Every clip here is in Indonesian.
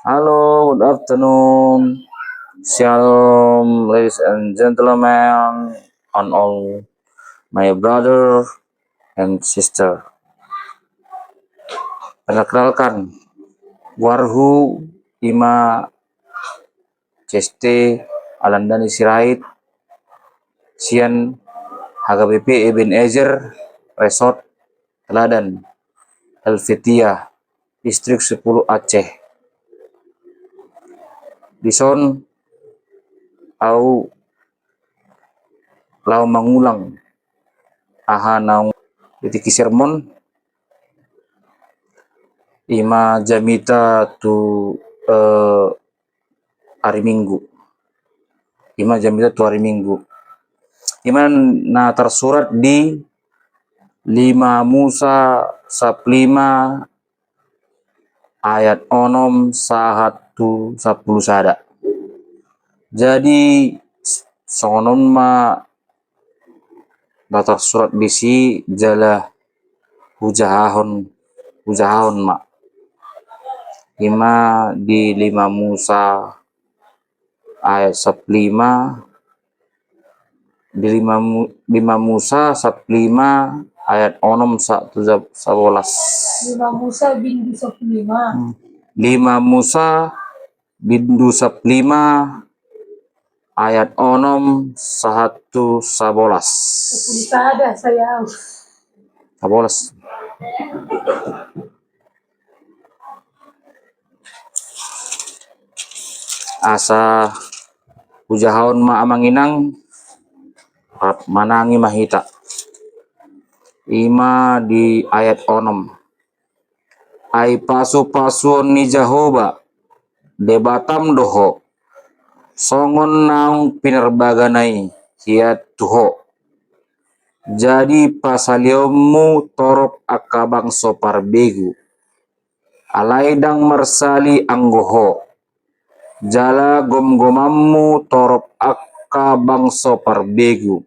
Hello, good afternoon. Shalom, ladies and gentlemen, on all my brother and sister. Perkenalkan, Warhu Ima Ceste Alandani Sirait Sian HKBP Ibn Ezer Resort Teladan Helvetia Distrik 10 Aceh. Dison au lau mengulang aha naung ditiki sermon ima jamita tu hari Minggu. Ima jamita tu hari Minggu. Ima na tersurat di 5 Musa 5 ayat onom 1 10 sada. Jadi sonon ma data surat bisi jala hujahahon ma. Ima di 5 Musa ayat 15 di 5 Musa 15 ayat onom 1 11. 5 Musa bindu 15. 5 Musa bindu 15 ayat onom 1 11. Ada saya. 11. Asa hujahon ma amanginang manangi mahita. Ima di ayat onom. Ai pasu-pasuon ni Jehovah debatam doho. Songon naung pinerbaganai hiat tuho. Jadi pasaliomu torop akabang sopar begu. Alaidang mersali anggoho. Jala gom-gomammu torop akabang sopar begu.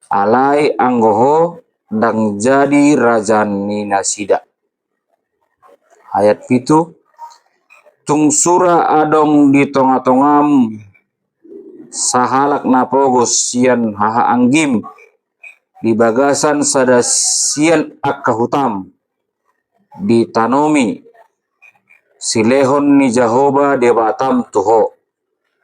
Alai anggoho dang jadi rajani nasida. Ayat itu tungsura adong di tonga-tongam sahalak napogos sian haha anggim di bagasan sada sian akka hutam ditanomi silehon ni Jehovah debatam tuho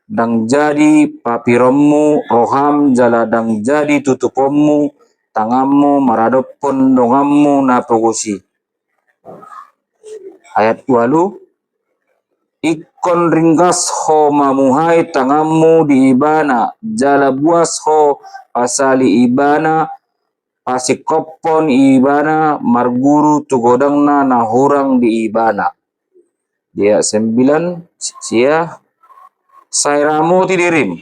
dang jadi papirommu roham jala dang jadi tutupommu tangammu maradopon dongammu napogosi. Ayat 8 ikon ringgas ho mamuhai tangammu di ibana jala buas ho pasali ibana pasikopon ibana marguru tugodangna nahurang di ibana. Dia 9 sia sairamu tidirim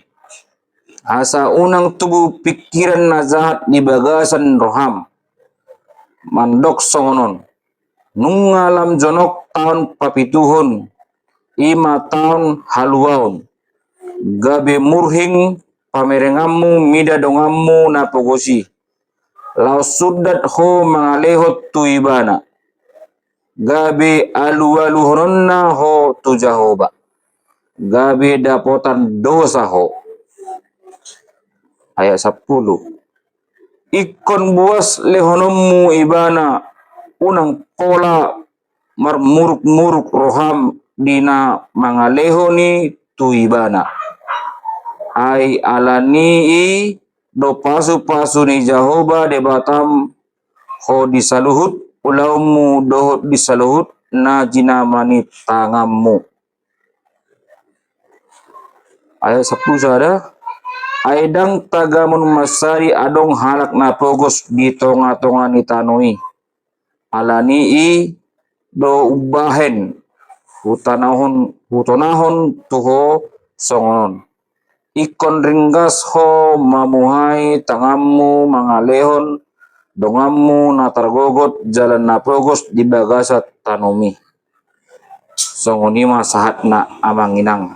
asa unang tubuh pikiran nazahat di bagasan roham mandok songonon nungalam jonok tahun papituhun 5 tahun haluaon gabe murhing pamerengammu mida dongammu napogosi lau sudat ho mangalehot tu ibana gabe alu-aluhoronna ho tu Jehovah gabe dapotan dosa ho. Ayat 10 ikon buas lehonommu ibana unang pola marmuruk-muruk roham dina mangaleho ni tu ibana ai alani do pasu-pasu ni Jehovah debatam ho disaluhut ulaumu dohot disaluhut na jinamani tangammu. Ayat 10 sada aidang tagamun masari adong halak napogos di tonga-tonga ni tanoi alani do ubahen hutonahon tuho songonon ikon ringgas ho mamuhai tangammu mangalehon dongammu natargogot jalan napogos di bagasat tanomi songonima sahatna amanginang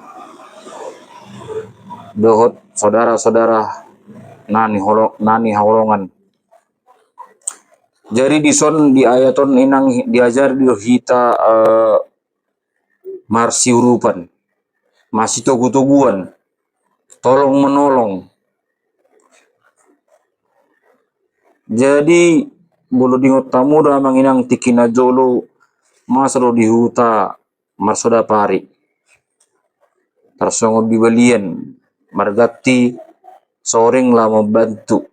dohot saudara-saudara nani holongan. Jadi dison di ayaton inang diajar di hita marsiurupan, masih togu-toguan, tolong menolong. Jadi bolo dingot tamu da manginang tikina jolo masalo di huta marsoda pari. Tarsongo bibalian margati soreng lah membantu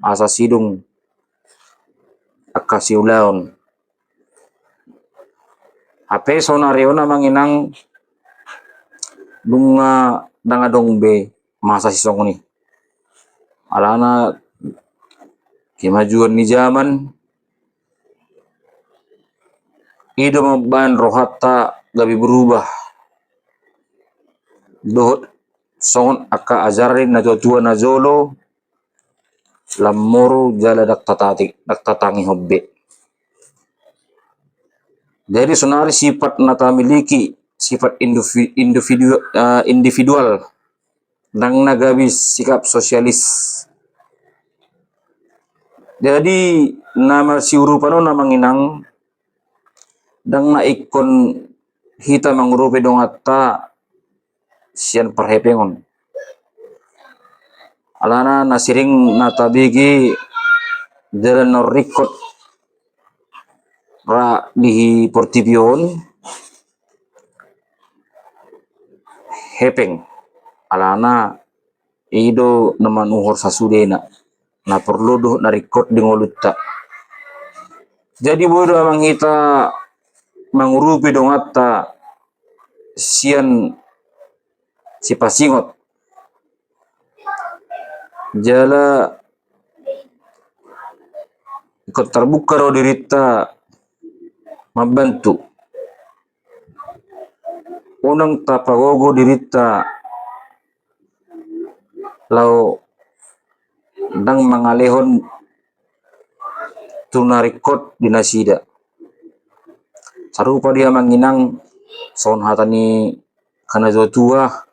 asa sidung akasi ulaon. Ape sonario na manginang dunga dangadong be masa sisong ni. Alana kemajuan ni zaman ido maban rohatta gabi berubah. Dohot songon aka ajarin na tua na jolo lamoro jala dak tatangi hobbe. Jadi sonari sifat na tamiliki sifat individual nang nagabis sikap sosialis. Jadi nama siurupano na manginang dang na ikon hita mangurupi dong atta sian perhepengon. Alana nasiring natabigi jalan norikot ra di portipion hepeng. Alana ido naman uhor sasudena na perlu doh narikot di ngolutta. Jadi bodo amang hita mangurupi dong atta sian si pasingot jala ikut terbuka ro dirita membantu unang tapagogo dirita lau dang mangalehon tunarikot dinasida sarupa dia manginang son hatani kana tua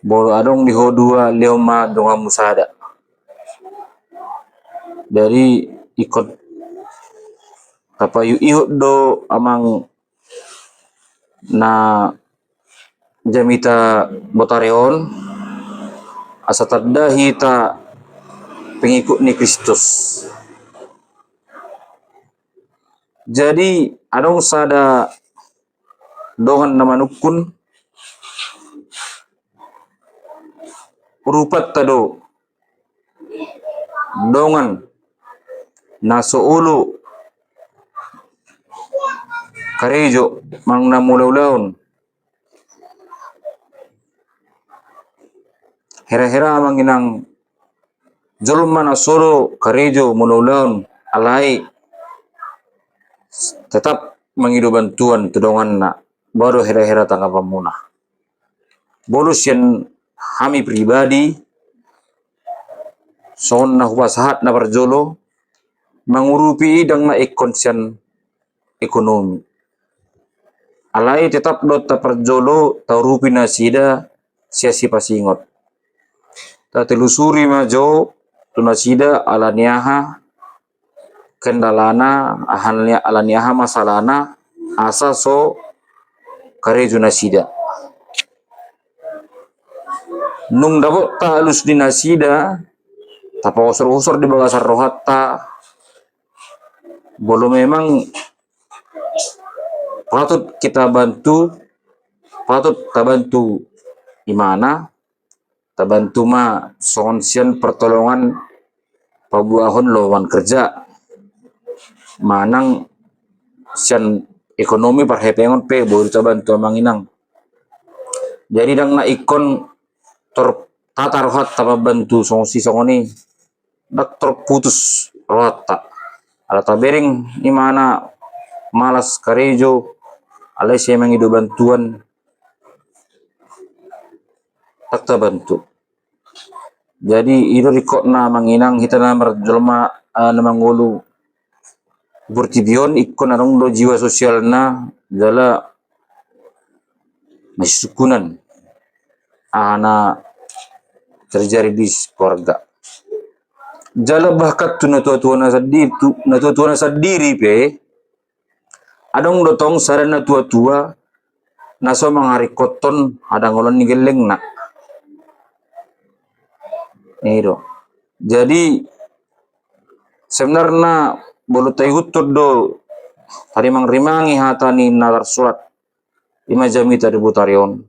bolo adong di hodua leoma donga musada dari ikut kapayu ihut do amang na jamita botareon asa tadda hita pengikut ni Kristus. Jadi adong sada dongan na manukun rupat tado dongan naso ulu karejo mang namulaulaon hera-hera manginang jolma na solo karejo mulaulaon alai tetap mengido bantuan tudongan na baru hera-hera tangga pamuna bolus yang kami pribadi son na hubasahat na barjolo mangurupi idang na ikonsian ekonomi alai tetap do ta perjolo taurupi na sida siasi pasingot ta telusuri majo tunasida alaniaha kendalana ahannya alaniaha masalana asa so karejo nasida nung dabo ta halus dinasida tapa osor-osor di bagasar rohatta bolo memang patut kita bantu patut tabantu imana tabantu ma sonsian pertolongan pabuahon lawan kerja manang sian ekonomi parhepengon pe boleh tabantu manginang jadi dang na ikon tor tata rohat tapa bantu songsi songoni dak terputus rohat tak ala tabering imana malas karejo alai saya mengido bantuan tak tabantu jadi ido rikot na manginang hita na marjolma na mangulu Burtibion ikon arong do jiwa sosial na jala masisukunan ana terjadi di keluarga jala bahkat tu na tua-tua na sadiri pe adong dotong saran na tua-tua naso mangarikoton ada ngolon ni geleng na nido. Jadi sebenarnya bolu tai hutut do tadi mangrimangi hata ni nalar surat ima jamita di butarion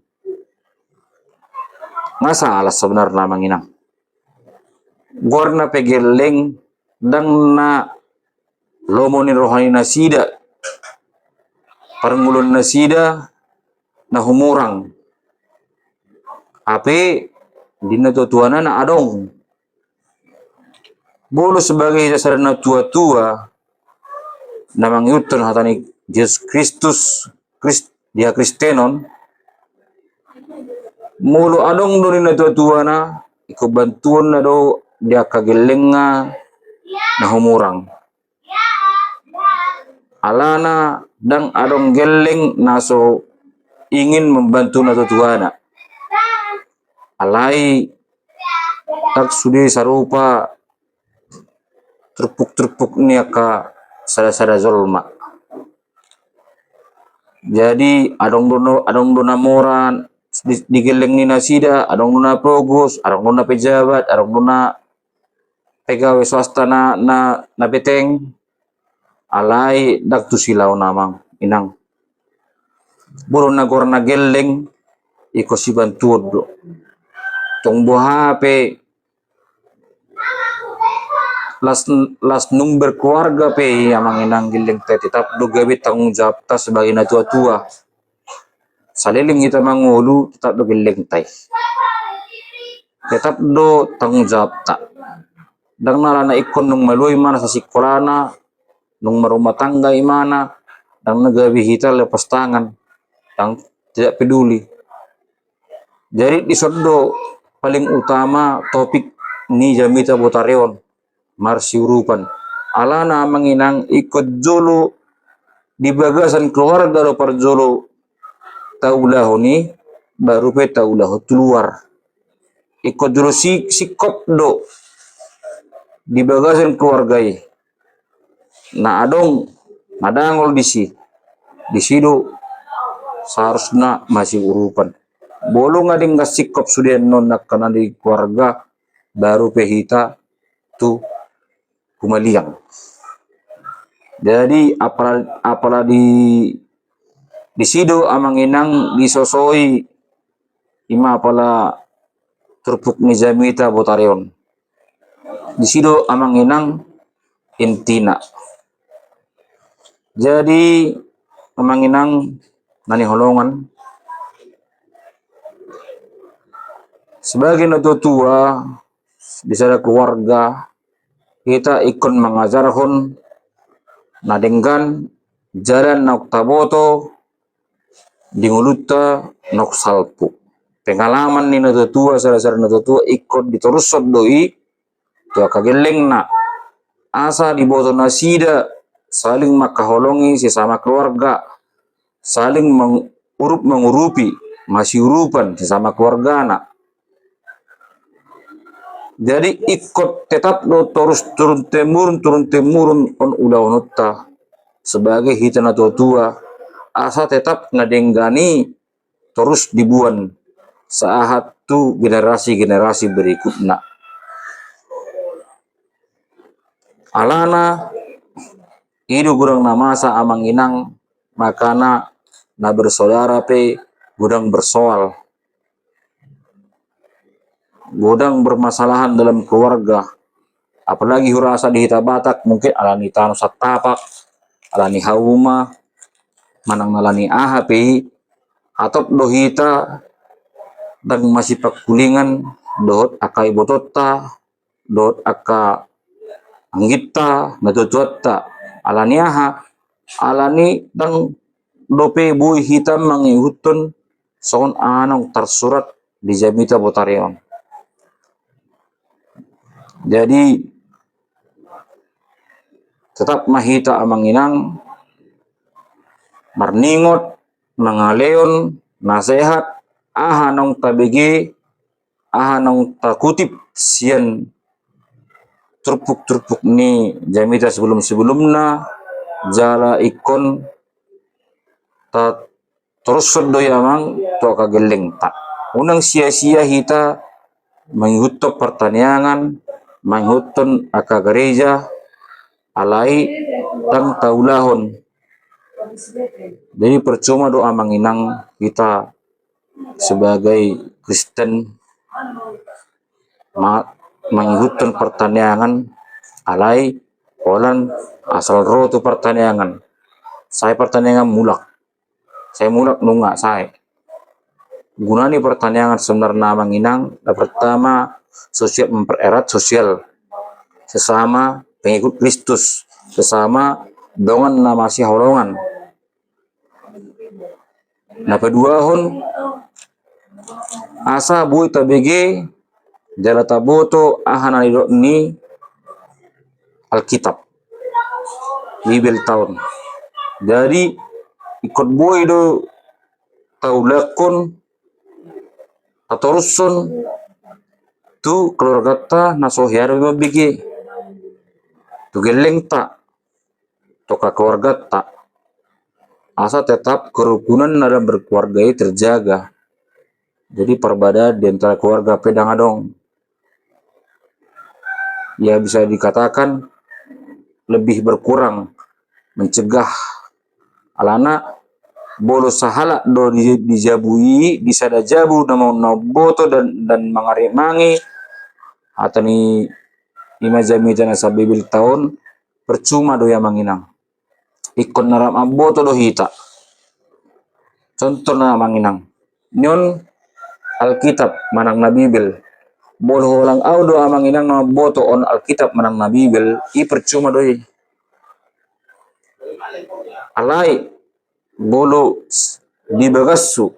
ngasa alas sebenarnya manginang gorna pegeleng dang na lomoni rohani nasida parngulun nasida na humurang ape dina tuana na adong bolo sebagai dasar na tua-tua na mangiuton hatani Yesus Kristus dia Kristenon mulu adong do na tua-tua na iko bantuan na do dia kagelenga na humurang alana dang adong geleng naso ingin membantu na tua na alai tak sudi sarupa terpuk ni aka sada-sada zolma. Jadi adong dona moran digeleng ni nasida, adong dona progus, adong dona pejabat, adong dona pegawai swasta na beteng alai dak tu silau namang inang buru na geleng iko si bantuan do tong buah HP las number keluarga pe amang inang geleng te tetap do gawe tanggung jawab ta sebagai na tua-tua saliling kita mangulu tetap do geleng tai tetap do tanggung jawab ta dang nalana ikon nung malui mana sa sikolana nung marumah tangga imana dang nagawi hita lepas tangan dang tidak peduli. Jadi disodo paling utama topik ni jamita botareon marsiurupan alana manginang ikut jolo di bagasan keluarga do parjolo taulah ni baru pe taulah keluar ikut jolo sikop do di bagasan keluarga na adong nadangol di sido seharusnya masih urupan bolong ngading sikop sudah non nakana di keluarga baru pehita tu kumaliang. Jadi apalah di sido amang inang disosoi ima apalah terpuk ni jamita botareon di sido amang inang intina. Jadi amang inang nani holongan sebagai tua di sana keluarga kita ikon mengajarkan nadenggan jalan nok taboto dinguluta nok salpu pengalaman ni tua sarasara tua ikon ditorusot doi tua kageleng na asa diboto nasida saling makaholongi sesama keluarga saling mengurupi masih urupan sesama keluarga anak. Jadi ikut tetap do terus turun temurun on udah onutta sebagai hitana tua asa tetap ngadenggani terus dibuan saat tu generasi berikutnya alana idu gurang namasa amang inang makana na bersaudara pe gudang bersoal godang bermasalahan dalam keluarga apalagi hurasa di hita Batak mungkin alani tanu satapak alani hauma manang nalani AHP atau dohita dan masih pakulingan dohot akai botota dohot aka anggita natutuatta alani aha alani dang dope bui hitam mangihutun son anong tersurat di jamita botareon. Jadi tetap mahita amang inang marningot mangaleon nasehat aha nong tabege aha nong takutip sian terpuk ni jamita sebelumna jala ikon terus sudo yamang to kageleng tak unang sia-sia hita menghutok pertaniangan menghuton aka gereja alai tang taulahon. Jadi percuma doa menginang kita sebagai Kristen menghuton pertaniangan alai olan asal roh tu pertaniangan. Saya pertaniangan mulak. Saya mulak nunggak saya. Gunani pertaniangan sebenarnya menginang. Pertama, sosial mempererat sosial sesama pengikut Kristus, sesama dongan nama si holongan. Nah kedua hon asa bui tabege jala taboto ahana ni Alkitab Bible tahun. Jadi ikut boy do taulakon atau rusun tu keluarga ta nasohiaro mabigi tu geleng tak toka keluarga tak asa tetap kerukunan dalam berkeluarga terjaga. Jadi perbedaan di antara keluarga pedang adong ya bisa dikatakan lebih berkurang, mencegah alana bolo sahala do dijabui disada jabu nama boto dan mangari mangi atani imaja nasa bibil tahun percuma do ya manginang ikon naram aboto do hita contoh na manginang nyon Alkitab manang na Bibil bolo holang audo amanginang na boto on Alkitab manang na Bibil i percuma doi alai bolo di bagassu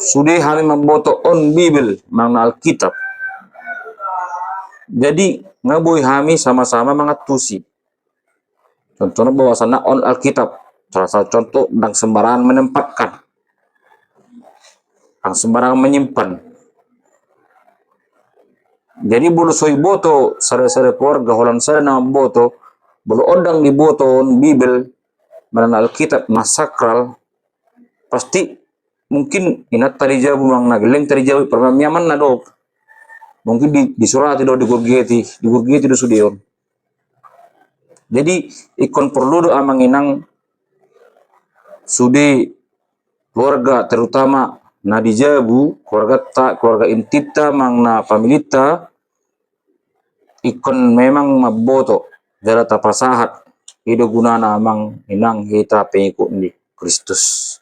sudah kami memboto on Bibil manang na Alkitab. Jadi ngaboy kami sama-sama mengatusi contohnya bahwasana on Alkitab salah satu contoh dan sembarangan menempatkan ang sembarangan menyimpan. Jadi bulu soy boto sare-sare keluarga holan sare nama boto bulu odang di boto Bible mana Alkitab masakral pasti mungkin inat tadi jabu mang nageleng tadi jabu permamiaman na do mungkin disurati do digurgeti do sudion. Jadi ikon perlu do amanginang sudi keluarga terutama na dijabu keluarga intita mang na pamilita ikon memang maboto jala tapasahat ido gunana amang inang hita pengikut di Kristus.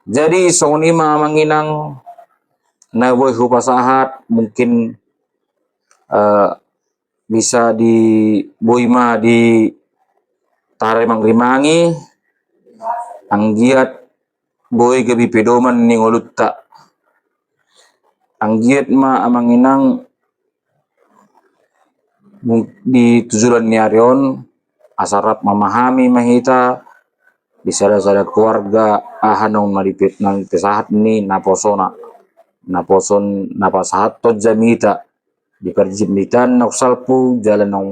Jadi songonima manginang na boy hupasahat mungkin bisa di boyma di tare mangrimangi anggiat boy gabi pedoman ningolutta anggiat ma amanginang di tujuan niarion asarap memahami mahita di sada-sada keluarga ahanong maripit nang pesahat ni naposon napasahat to jamita di perjamitan naksalpu jalan nong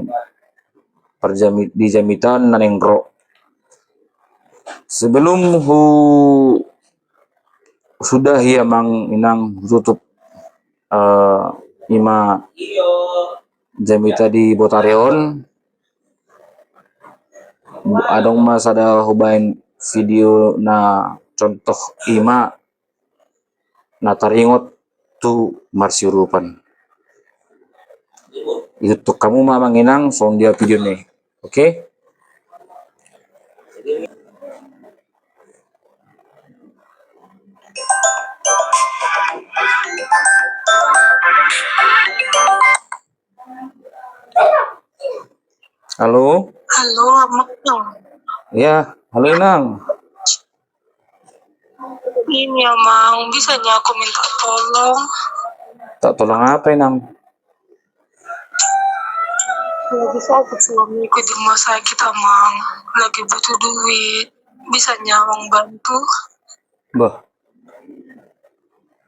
di jamitan nanengro sebelum sudah ya mang inang tutup ima jamita di Botareon adong mas ada hubain video na contoh ima na taringot tu marsiurupan itu tuh kamu manginang song dia video nih oke? Halo? Halo, Amak. Ya, halo Inang. Ini Amang, bisanya aku minta tolong. Tak tolong apa Inang? Lagi sakit suamiku di rumah sakit, Amang. Lagi butuh duit. Bisanya Amang bantu. Bah,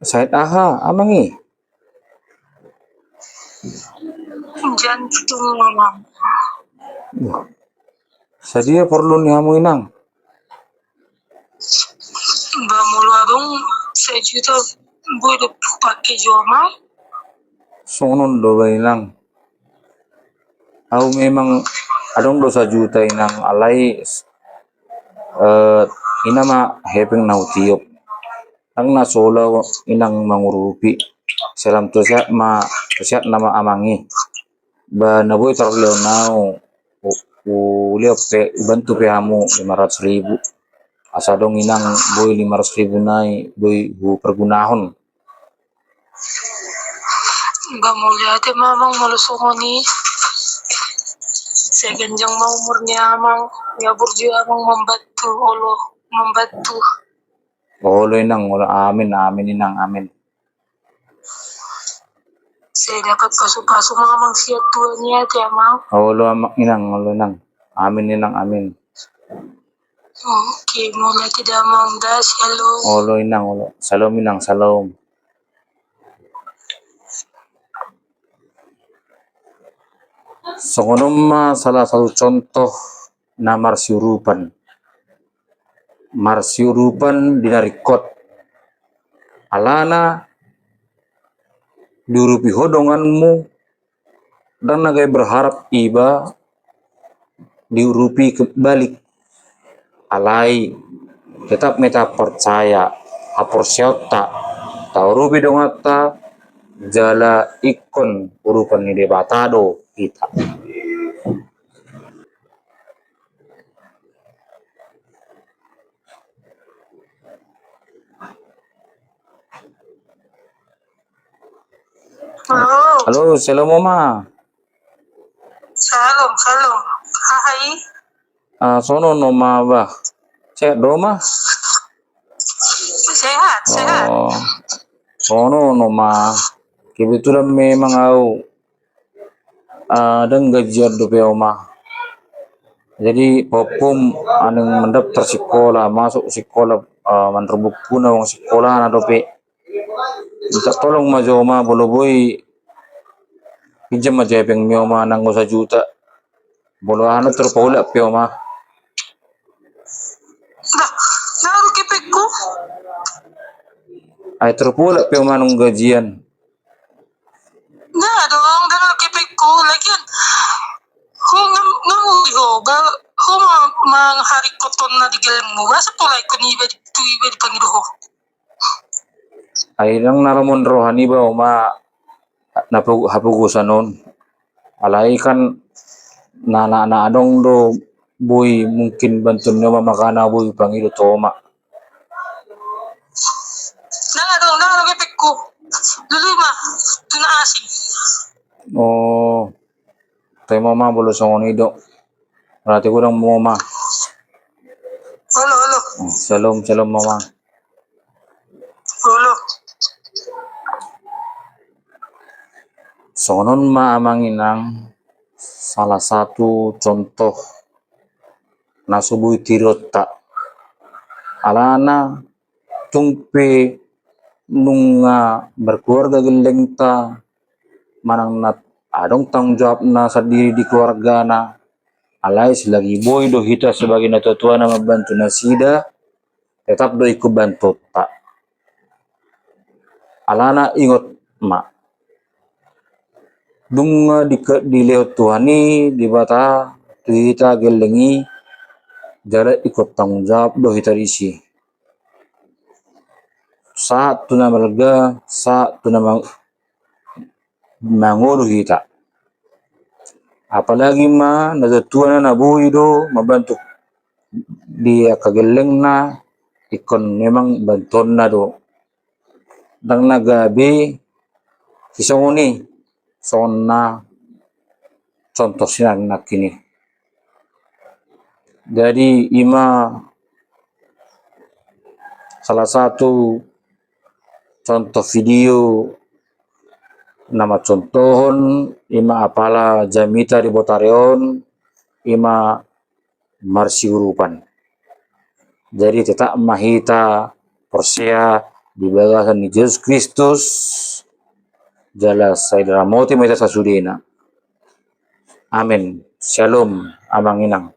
Said aha, amangi. Jantung, Amang. Sadia perlu nih kamu Inang. Bamulu adong sejuta boleh pakai joma. Sonon do ba inang. Aku memang adong dosa juta inang alay ina ma hepeng nau tiop. Ang nasola inang mangurupi. Selam to siya nama amangi. Ba naboy taruliw nao. Uliw pe bantu pe hamu 500,000. Asa dong inang boy 500,000 nai boy hu pergunahon. Bamulu ate mamang malusungoni. Seganjang mau umurnya amang ya burju amang membantu. Olo inang, olo amin inang amin. Saya dapat pasu-pasu mamang siap tuanya ate amang. Olo inang. Amin inang amin. Oke, mulai tidak amang dah shalom. Olo inang olo. Salam inang salam. Songonoma salah satu contoh na marsiurupan. Marsiurupan dinarikot. Alana diurupi hodonganmu dan nagai berharap iba diurupi kebalik. Alai tetap meta percaya hapor siota taurupi dongata jala ikon urupan ni debatado kita. Halo, shalom mama. Shalom. Hai. Sono noma ba? Cek doma? Sehat. Oh, sono noma. Kebetulan memang aku ada gajian do oma. Jadi popom aneng mendaftar sekolah, masuk sekolah mantar buku na wong sekolah na dope. Minta tolong majo oma bolo boy pinjam aja peng mi oma nang 1 juta. Bolo terpaula pe oma. Naru kepekku. Ay terpaula pe oma nung gajian. Nah dong, naru kepekku lagian. Mang hari koton na digelmu. Basa pula ikon iba di pangidoho. Ay nang naramon rohani ba oma hapugusan nun. Alay kan na adong do boy mungkin bantun nyo mamakana boy pangido toma. Naru kepekku. Dulu mah tuna asing. Oh, tayo mama bolo songonido. Berarti ko nang mama. Halo. Shalom mama. Halo. Sonon maamanginang salah satu contoh nasubui tirota alana tungpe nunga berkeluarga gelengta manang nat adong tanggung jawab na sendiri di keluarga na alai selagi boy do hita sebagai natatua na membantu nasida tetap do ikut bantu tak alana ingot ma dunga di lewat tuhani di bata hita gelengi jara ikut tanggung jawab do hita isi saat tuna merga saat tuna mangodo hita apalagi ma natatua na nabuhi do membantu dia kageleng na ikon memang bantuan na do dang nagabi kisongoni sona contoh sinan nak kini. Jadi ima salah satu contoh video nama contohon ima apala jamita di botareon ima marsiurupan. Jadi tetap mahita persia di bagasan Yesus Kristus jala saudara moti meta sasudena. Amin. Shalom, amanginang.